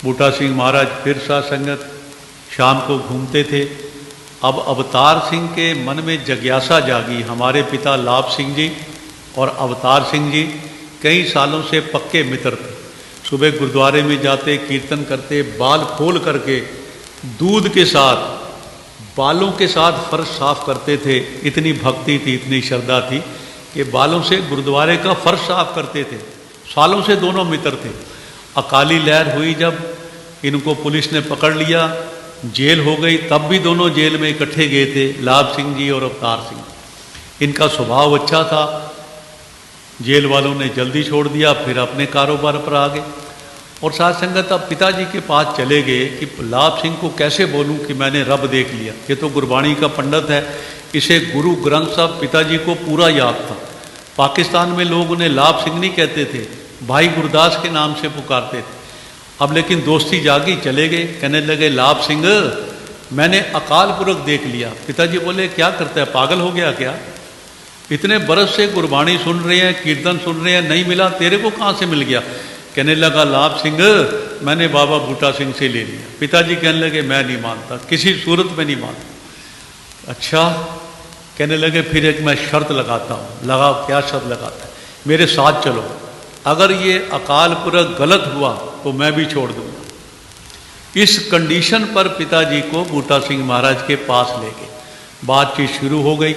बूटा सिंह महाराज फिर साथ संगत शाम को घूमते थे। अब अवतार सिंह के मन में जिज्ञासा जागी। हमारे पिता लाभ सिंह जी और अवतार सिंह जी कई सालों से पक्के मित्र थे। सुबह गुरुद्वारे में जाते, कीर्तन करते, बाल खोल करके दूध के साथ, बालों के साथ फर्श साफ करते थे। इतनी भक्ति थी, इतनी श्रद्धा थी कि बालों से गुरुद्वारे का फर्श साफ करते थे। सालों से दोनों मित्र थे। अकाली लहर हुई जब इनको पुलिस ने पकड़ लिया, जेल हो गई, तब भी दोनों जेल में इकट्ठे गए थे, लाभ सिंह जी और अवतार सिंह। इनका स्वभाव अच्छा था। जेल वालों ने जल्दी छोड़ दिया, फिर अपने कारोबार पर आ गए। और साथ संगत अब पिताजी के पास चले गए कि लाभ सिंह को कैसे बोलूं कि मैंने रब देख लिया। ये तो गुरबाणी का पंडित है, इसे गुरु ग्रंथ साहब पिताजी को पूरा याद था। पाकिस्तान में लोग उन्हें लाभ सिंह नहीं कहते थे, भाई गुरदास के नाम से पुकारते थे। अब लेकिन दोस्ती जागी, चले गए। कहने लगे लाभ सिंह मैंने अकाल पुरख देख लिया। पिताजी बोले क्या करता है, पागल हो गया क्या? इतने बरस से गुरबाणी सुन रहे हैं, कीर्तन सुन रहे हैं, नहीं मिला, तेरे को कहाँ से मिल गया? कहने लगा लाभ सिंह मैंने बाबा बूटा सिंह से ले लिया। पिताजी कहने लगे मैं नहीं मानता, किसी सूरत में नहीं मानता। अच्छा, कहने लगे फिर एक मैं शर्त लगाता हूँ। लगाओ, क्या शर्त लगाता है? मेरे साथ चलो, अगर ये अकाल पुरख गलत हुआ तो मैं भी छोड़ दूंगा। इस कंडीशन पर पिताजी को बूटा सिंह महाराज के पास ले गए। बातचीत शुरू हो गई,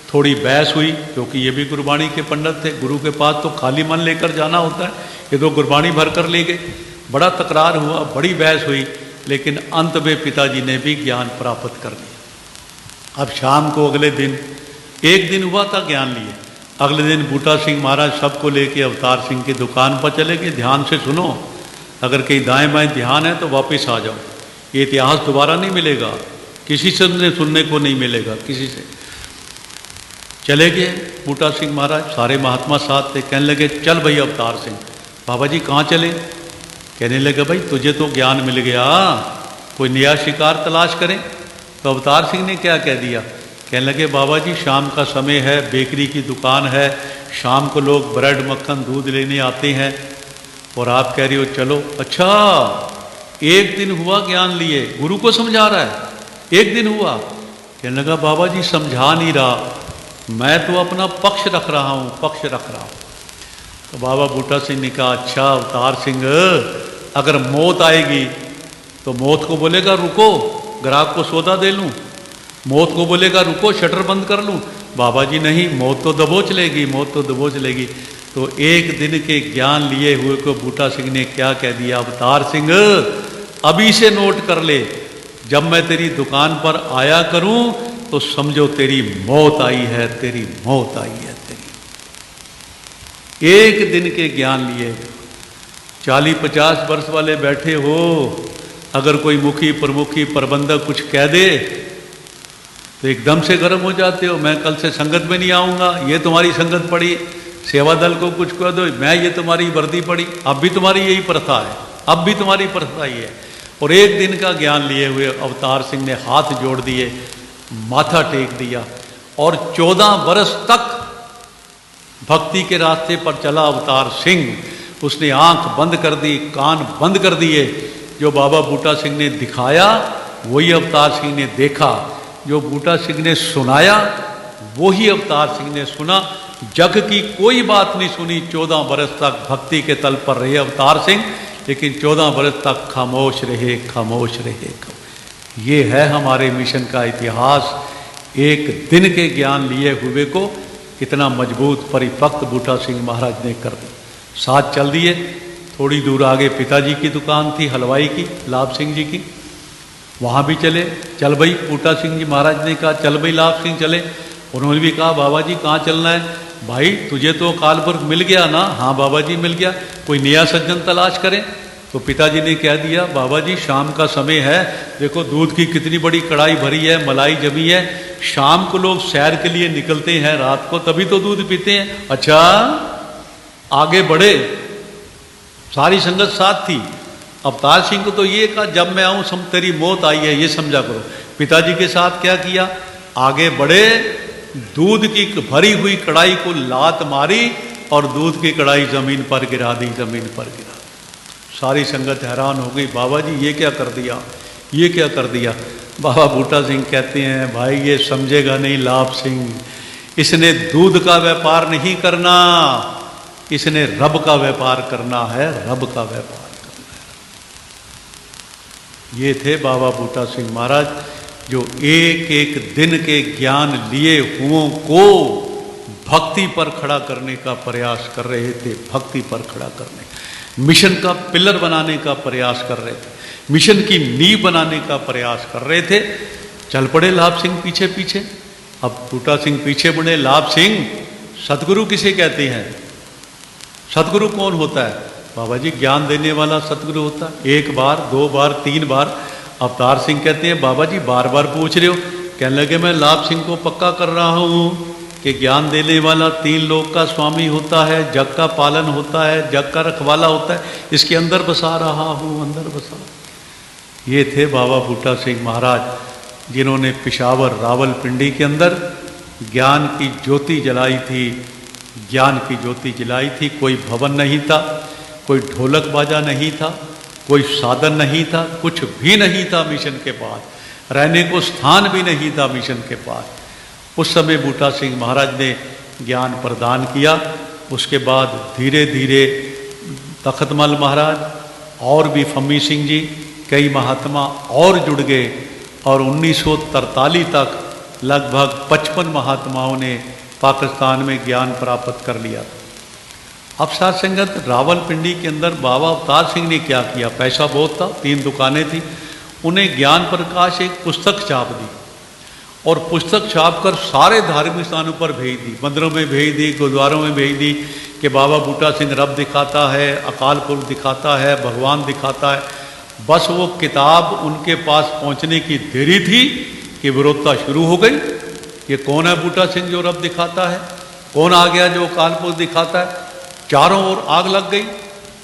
थोड़ी बहस हुई, क्योंकि ये भी गुरबाणी के पंडित थे। गुरु के पास तो खाली मन लेकर जाना होता है, ये तो गुरबाणी भर कर ले गए। बड़ा तकरार हुआ, बड़ी बहस हुई, लेकिन अंत में पिताजी ने भी ज्ञान प्राप्त कर लिया। अब शाम को अगले दिन, एक दिन हुआ था ज्ञान लिए, अगले दिन बूटा सिंह महाराज सबको लेके अवतार सिंह की दुकान पर चले गए। ध्यान से सुनो, अगर कहीं दाएं बाएं ध्यान है तो वापस आ जाओ, ये इतिहास दोबारा नहीं मिलेगा, किसी से सुनने को नहीं मिलेगा, किसी से। चले गए बूटा सिंह महाराज, सारे महात्मा साथ थे। कहने लगे चल भाई अवतार सिंह। बाबा जी कहाँ चले? कहने लगे भाई तुझे तो ज्ञान मिल गया, कोई नया शिकार तलाश करें। तो अवतार सिंह ने क्या कह दिया? कहने लगे बाबा जी शाम का समय है, बेकरी की दुकान है, शाम को लोग ब्रेड मक्खन दूध लेने आते हैं, और आप कह रही हो चलो। अच्छा, एक दिन हुआ ज्ञान लिए, गुरु को समझा रहा है, एक दिन हुआ। कहने लगा बाबा जी समझा नहीं रहा, मैं तो अपना पक्ष रख रहा हूँ, पक्ष रख रहा हूँ। तो बाबा बूटा सिंह ने कहा अच्छा अवतार सिंह, अगर मौत आएगी तो मौत को बोलेगा रुको, ग्राहक को सौदा दे लूँ, मौत को बोलेगा रुको, शटर बंद कर लूँ। बाबा जी नहीं, मौत तो दबोच लेगी, मौत तो दबोच लेगी। तो एक दिन के ज्ञान लिए हुए को बूटा सिंह ने क्या कह दिया? अवतार सिंह अभी से नोट कर ले, जब मैं तेरी दुकान पर आया करूं तो समझो तेरी मौत आई है, तेरी मौत आई है तेरी। एक दिन के ज्ञान लिए, 40-50 वर्ष वाले बैठे हो, अगर कोई मुखी प्रमुखी प्रबंधक कुछ कह दे तो एकदम से गर्म हो जाते हो, मैं कल से संगत में नहीं आऊँगा, ये तुम्हारी संगत पड़ी। सेवा दल को कुछ कह दो, मैं ये तुम्हारी वर्दी पड़ी। अब भी तुम्हारी यही प्रथा है, अब भी तुम्हारी प्रथा ही है। और एक दिन का ज्ञान लिए हुए अवतार सिंह ने हाथ जोड़ दिए, माथा टेक दिया, और 14 वर्ष तक भक्ति के रास्ते पर चला अवतार सिंह। उसने आंख बंद कर दी, कान बंद कर दिए। जो बाबा बूटा सिंह ने दिखाया वही अवतार सिंह ने देखा, जो बूटा सिंह ने सुनाया वही अवतार सिंह ने सुना। जग की कोई बात नहीं सुनी। 14 वर्ष तक भक्ति के तल पर रहे अवतार सिंह, लेकिन 14 वर्ष तक खामोश रहे, खामोश रहे। ये है हमारे मिशन का इतिहास। एक दिन के ज्ञान लिए हुए को इतना मजबूत परिपक्व बूटा सिंह महाराज ने कर दिया। साथ चल दिए। थोड़ी दूर आगे पिताजी की दुकान थी, हलवाई की, लाभ सिंह जी की, वहाँ भी चले। चल भाई, बूटा सिंह जी महाराज ने कहा चल भाई लाभ सिंह चले। उन्होंने भी कहा बाबा जी कहाँ चलना है? भाई तुझे तो अकाल पुरख मिल गया ना? हाँ बाबा जी मिल गया, कोई नया सज्जन तलाश करें। तो पिताजी ने कह दिया बाबा जी शाम का समय है, देखो दूध की कितनी बड़ी कढ़ाई भरी है, मलाई जमी है, शाम को लोग सैर के लिए निकलते हैं रात को, तभी तो दूध पीते हैं। अच्छा, आगे बढ़े, सारी संगत साथ थी। अवतार सिंह को तो ये कहा जब मैं आऊं सम तेरी मौत आई है, ये समझा करो। पिताजी के साथ क्या किया? आगे बढ़े, दूध की भरी हुई कढ़ाई को लात मारी और दूध की कढ़ाई जमीन पर गिरा दी, जमीन पर गिरा। सारी संगत हैरान हो गई, बाबा जी ये क्या कर दिया, ये क्या कर दिया। बाबा बूटा सिंह कहते हैं, भाई ये समझेगा नहीं लाभ सिंह, इसने दूध का व्यापार नहीं करना, इसने रब का व्यापार करना है, रब का व्यापार करना है। ये थे बाबा बूटा सिंह महाराज, जो एक एक दिन के ज्ञान लिए हुओं को भक्ति पर खड़ा करने का प्रयास कर रहे थे, भक्ति पर खड़ा करने, मिशन का पिलर बनाने का प्रयास कर रहे थे, मिशन की नींव बनाने का प्रयास कर रहे थे। चल पड़े लाभ सिंह पीछे पीछे। अब बूटा सिंह पीछे बढ़े, लाभ सिंह सतगुरु किसे कहते हैं, सतगुरु कौन होता है? बाबा जी ज्ञान देने वाला सतगुरु होता है। एक बार, दो बार, तीन बार। अवतार सिंह कहते हैं, बाबा जी बार बार पूछ रहे हो। कहने लगे, मैं लाभ सिंह को पक्का कर रहा हूँ कि ज्ञान देने वाला तीन लोक का स्वामी होता है, जग का पालन होता है, जग का रखवाला होता है, इसके अंदर बसा रहा हूँ, अंदर बसा। ये थे बाबा बूटा सिंह महाराज, जिन्होंने पिशावर रावलपिंडी के अंदर ज्ञान की ज्योति जलाई थी, ज्ञान की ज्योति जलाई थी। कोई भवन नहीं था, कोई ढोलक बाजा नहीं था, कोई साधन नहीं था, कुछ भी नहीं था मिशन के पास, रहने को स्थान भी नहीं था मिशन के पास। उस समय बूटा सिंह महाराज ने ज्ञान प्रदान किया। उसके बाद धीरे धीरे तखतमल महाराज और भी फम्मी सिंह जी, कई महात्मा और जुड़ गए और 1943 तक लगभग 55 महात्माओं ने पाकिस्तान में ज्ञान प्राप्त कर लिया। अब साथ संगत रावलपिंडी के अंदर बाबा अवतार सिंह ने क्या किया, पैसा बहुत था, 3 दुकानें थी, उन्हें ज्ञान प्रकाश एक पुस्तक छाप दी और पुस्तक छाप कर सारे धार्मिक स्थानों पर भेज दी, मंदिरों में भेज दी, गुरुद्वारों में भेज दी कि बाबा बूटा सिंह रब दिखाता है, अकाल पुरख दिखाता है, भगवान दिखाता है। बस वो किताब उनके पास पहुंचने की देरी थी कि विरोधता शुरू हो गई। ये कौन है बूटा सिंह जो रब दिखाता है, कौन आ गया जो अकाल पुरख दिखाता है। चारों ओर आग लग गई।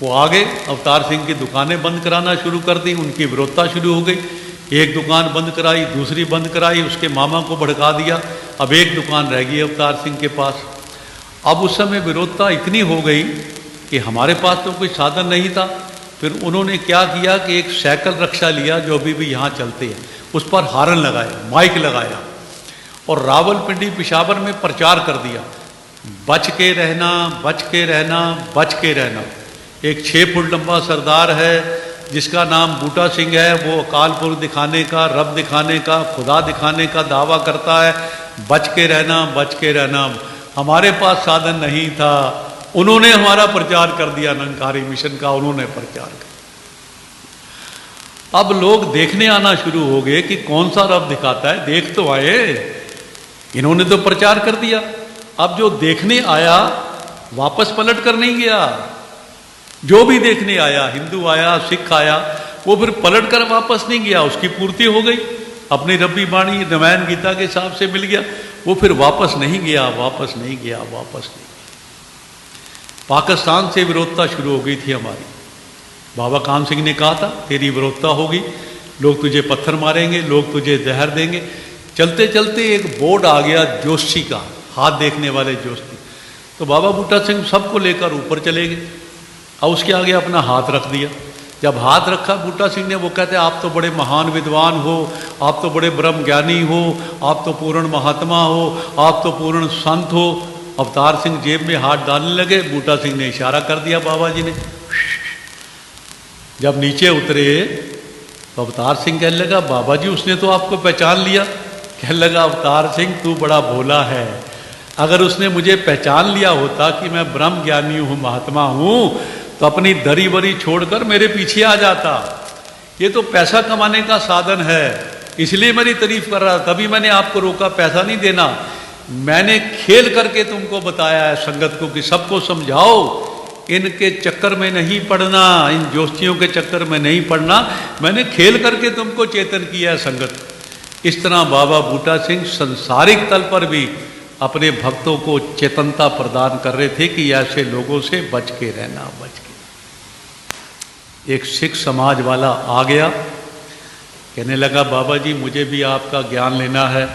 वो आगे अवतार सिंह की दुकानें बंद कराना शुरू कर दी, उनकी विरोधता शुरू हो गई। एक दुकान बंद कराई, दूसरी बंद कराई, उसके मामा को भड़का दिया। अब एक दुकान रह गई अवतार सिंह के पास। अब उस समय विरोधता इतनी हो गई कि हमारे पास तो कोई साधन नहीं था। फिर उन्होंने क्या किया कि एक साइकिल रक्षा लिया जो अभी भी यहाँ चलते हैं, उस पर हारन लगाया, माइक लगाया और रावलपिंडी पिशावर में प्रचार कर दिया, बच के रहना, बच के रहना, बच के रहना। एक 6 फुट लंबा सरदार है जिसका नाम बूटा सिंह है, वो अकाल पुरख दिखाने का, रब दिखाने का, खुदा दिखाने का दावा करता है। बच के रहना, बच के रहना। हमारे पास साधन नहीं था, उन्होंने हमारा प्रचार कर दिया, निरंकारी मिशन का उन्होंने प्रचार कर। अब लोग देखने आना शुरू हो गए कि कौन सा रब दिखाता है, देख तो आए, इन्होंने तो प्रचार कर दिया। अब जो देखने आया वापस पलट कर नहीं गया। जो भी देखने आया, हिंदू आया, सिख आया, वो फिर पलट कर वापस नहीं गया, उसकी पूर्ति हो गई, अपनी रब्बी वाणी रामायण गीता के हिसाब से मिल गया, वो फिर वापस नहीं गया, वापस नहीं गया, वापस नहीं। पाकिस्तान से विरोधता शुरू हो गई थी हमारी। बाबा कान सिंह ने कहा था, तेरी विरोधता होगी, लोग तुझे पत्थर मारेंगे, लोग तुझे जहर देंगे। चलते चलते एक बोर्ड आ गया जोशी का, हाथ देखने वाले जोशी। तो बाबा बूटा सिंह सबको लेकर ऊपर चले गए और उसके आगे अपना हाथ रख दिया। जब हाथ रखा बूटा सिंह ने, वो कहते आप तो बड़े महान विद्वान हो, आप तो बड़े ब्रह्म ज्ञानी हो, आप तो पूर्ण महात्मा हो, आप तो पूर्ण संत हो। अवतार सिंह जेब में हाथ डालने लगे, बूटा सिंह ने इशारा कर दिया बाबा जी ने। जब नीचे उतरे तो अवतार सिंह कहने लगा, बाबा जी उसने तो आपको पहचान लिया। कहने लगा, अवतार सिंह तू बड़ा भोला है, अगर उसने मुझे पहचान लिया होता कि मैं ब्रह्म ज्ञानी हूँ, महात्मा हूँ, तो अपनी दरी वरी छोड़कर मेरे पीछे आ जाता। ये तो पैसा कमाने का साधन है, इसलिए मेरी तारीफ कर रहा, तभी मैंने आपको रोका, पैसा नहीं देना। मैंने खेल करके तुमको बताया है संगत को कि सबको समझाओ, इनके चक्कर में नहीं पड़ना, इन जोशियों के चक्कर में नहीं पड़ना। मैंने खेल करके तुमको चेतन किया है संगत। इस तरह बाबा बूटा सिंह संसारिक तल पर भी अपने भक्तों को चेतनता प्रदान कर रहे थे कि ऐसे लोगों से बच के रहना, बच के। एक सिख समाज वाला आ गया, कहने लगा, बाबा जी मुझे भी आपका ज्ञान लेना है।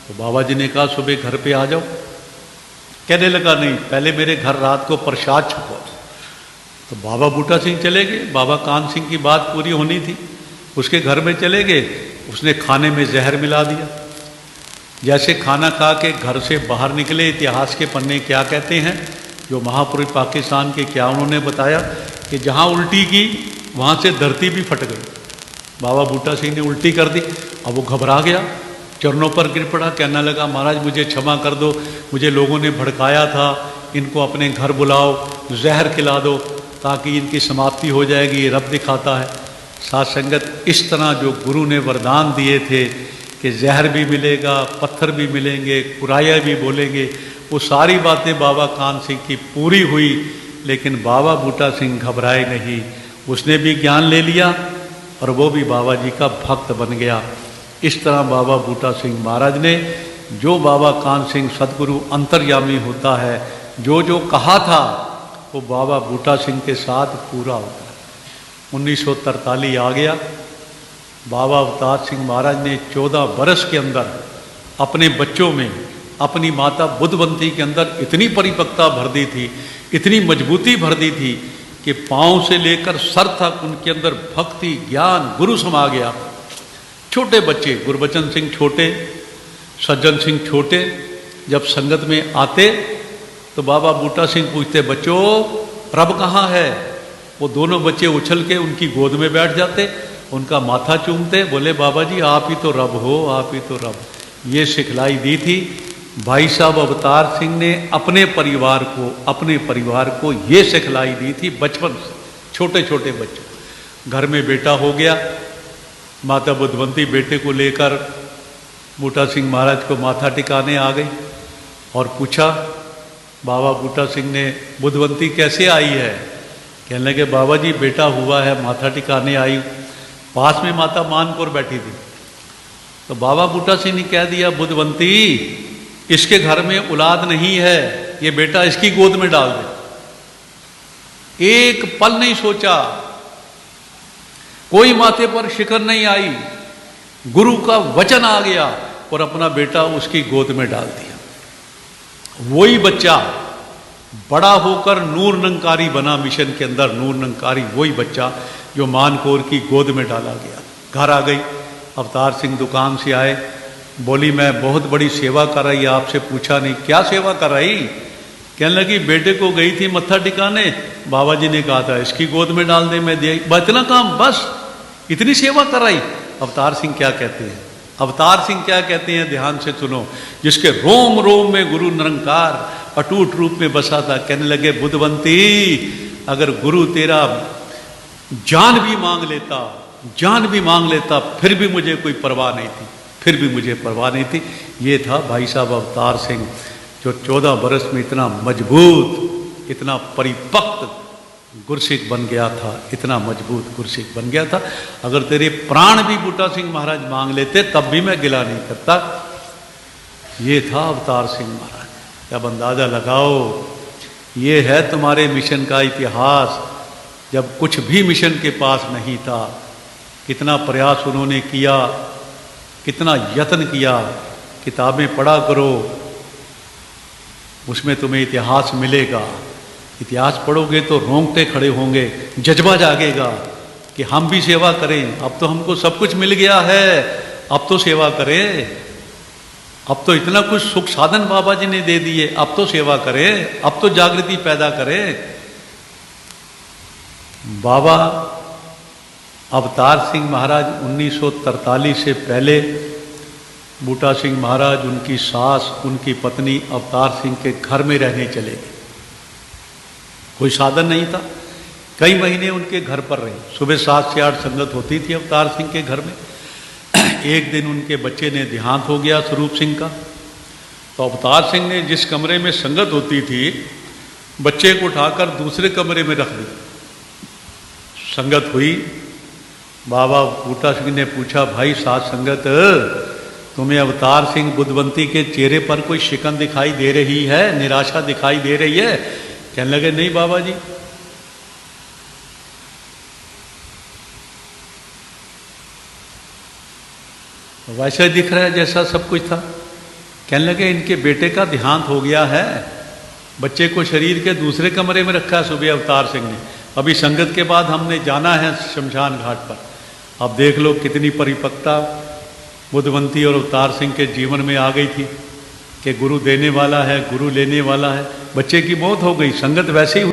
तो बाबा जी ने कहा, सुबह घर पे आ जाओ। कहने लगा, नहीं, पहले मेरे घर रात को प्रसाद छको। तो बाबा बूटा सिंह चले गए, बाबा कान सिंह की बात पूरी होनी थी, उसके घर में चले गए। उसने खाने में जहर मिला दिया। जैसे खाना खा के घर से बाहर निकले, इतिहास के पन्ने क्या कहते हैं, जो महापुरुष पाकिस्तान के क्या उन्होंने बताया कि जहाँ उल्टी की वहाँ से धरती भी फट गई। बाबा बूटा सिंह ने उल्टी कर दी। अब वो घबरा गया, चरणों पर गिर पड़ा, कहने लगा महाराज मुझे क्षमा कर दो, मुझे लोगों ने भड़काया था, इनको अपने घर बुलाओ, जहर खिला दो ताकि इनकी समाप्ति हो जाएगी, ये रब दिखाता है। साथ संगत, इस तरह जो गुरु ने वरदान दिए थे कि जहर भी मिलेगा, पत्थर भी मिलेंगे, कुराया भी बोलेंगे, वो सारी बातें बाबा कान सिंह की पूरी हुई। लेकिन बाबा बूटा सिंह घबराए नहीं, उसने भी ज्ञान ले लिया और वो भी बाबा जी का भक्त बन गया। इस तरह बाबा बूटा सिंह महाराज ने, जो बाबा कान सिंह सदगुरु अंतर्यामी होता है, जो जो कहा था वो बाबा बूटा सिंह के साथ पूरा होता है। 1943 आ गया। बाबा अवतार सिंह महाराज ने 14 बरस के अंदर अपने बच्चों में, अपनी माता बुद्धवंती के अंदर इतनी परिपक्वता भर दी थी, इतनी मजबूती भर दी थी कि पांव से लेकर सर तक उनके अंदर भक्ति, ज्ञान, गुरु समा गया। छोटे बच्चे, गुरबचन सिंह छोटे, सज्जन सिंह छोटे, जब संगत में आते तो बाबा बूटा सिंह पूछते, बच्चों रब कहाँ है? वो दोनों बच्चे उछल के उनकी गोद में बैठ जाते, उनका माथा चूमते, बोले बाबा जी आप ही तो रब हो, आप ही तो रब। ये सिखलाई दी थी भाई साहब अवतार सिंह ने अपने परिवार को ये सिखलाई दी थी बचपन से, छोटे छोटे बच्चों। घर में बेटा हो गया, माता बुद्धवंती बेटे को लेकर बूटा सिंह महाराज को माथा टिकाने आ गई और पूछा, बाबा बूटा सिंह ने, बुद्धवंती कैसे आई है? कहने लगे बाबा जी बेटा हुआ है, माथा टिकाने आई। पास में माता मानकोर बैठी थी। तो बाबा बूटा सिंह ने कह दिया, बुद्धवंती इसके घर में औलाद नहीं है, ये बेटा इसकी गोद में डाल दे। एक पल नहीं सोचा, कोई माथे पर शिकन नहीं आई, गुरु का वचन आ गया और अपना बेटा उसकी गोद में डाल दिया। वही बच्चा बड़ा होकर नूर निरंकारी बना, मिशन के अंदर नूर निरंकारी, वही बच्चा जो मानकोर की गोद में डाला गया। घर आ गई, अवतार सिंह दुकान से आए, बोली मैं बहुत बड़ी सेवा कर रही, आपसे पूछा नहीं। क्या सेवा कर रही? कहने लगी बेटे को गई थी मत्था टिकाने, बाबा जी ने कहा था इसकी गोद में डाल दे, मैं दे, इतना काम, बस इतनी सेवा कर रही। अवतार सिंह क्या कहते हैं? अवतार सिंह क्या कहते हैं, ध्यान से सुनो। जिसके रोम रोम में गुरु निरंकार अटूट रूप में बसा था। कहने लगे बुद्धवंती अगर गुरु तेरा जान भी मांग लेता फिर भी मुझे कोई परवाह नहीं थी, फिर भी मुझे परवाह नहीं थी। ये था भाई साहब अवतार सिंह, जो 14 बरस में इतना मजबूत, इतना परिपक्व गुरसिख बन गया था, इतना मजबूत गुरसिख बन गया था। अगर तेरे प्राण भी बूटा सिंह महाराज मांग लेते तब भी मैं गिला नहीं करता। ये था अवतार सिंह महाराज। जब अंदाजा लगाओ, ये है तुम्हारे मिशन का इतिहास। जब कुछ भी मिशन के पास नहीं था, कितना प्रयास उन्होंने किया, कितना यत्न किया। किताबें पढ़ा करो, उसमें तुम्हें इतिहास मिलेगा। इतिहास पढ़ोगे तो रोंगटे खड़े होंगे, जज्बा जागेगा कि हम भी सेवा करें। अब तो हमको सब कुछ मिल गया है, अब तो सेवा करें। अब तो इतना कुछ सुख साधन बाबा जी ने दे दिए, अब तो सेवा करें, अब तो जागृति पैदा करें। बाबा अवतार सिंह महाराज 1943 से पहले बूटा सिंह महाराज, उनकी सास, उनकी पत्नी अवतार सिंह के घर में रहने चले गए। कोई साधन नहीं था, कई महीने उनके घर पर रहे। सुबह 7 से 8 संगत होती थी अवतार सिंह के घर में। एक दिन उनके बच्चे ने देहांत हो गया स्वरूप सिंह का। तो अवतार सिंह ने जिस कमरे में संगत होती थी, बच्चे को उठाकर दूसरे कमरे में रख दी। संगत हुई। बाबा बूटा सिंह ने पूछा, भाई साथ संगत, तुम्हें अवतार सिंह बुद्धवंती के चेहरे पर कोई शिकन दिखाई दे रही है, निराशा दिखाई दे रही है? कहने लगे नहीं बाबा जी। वैसे दिख रहा है जैसा सब कुछ था। कहने लगे इनके बेटे का देहांत हो गया है, बच्चे को शरीर के दूसरे कमरे में रखा है सुबह अवतार सिंह ने। अभी संगत के बाद हमने जाना है शमशान घाट पर। अब देख लो कितनी परिपक्वता बुद्धवंती और अवतार सिंह के जीवन में आ गई थी कि गुरु देने वाला है, गुरु लेने वाला है। बच्चे की मौत हो गई, संगत वैसे ही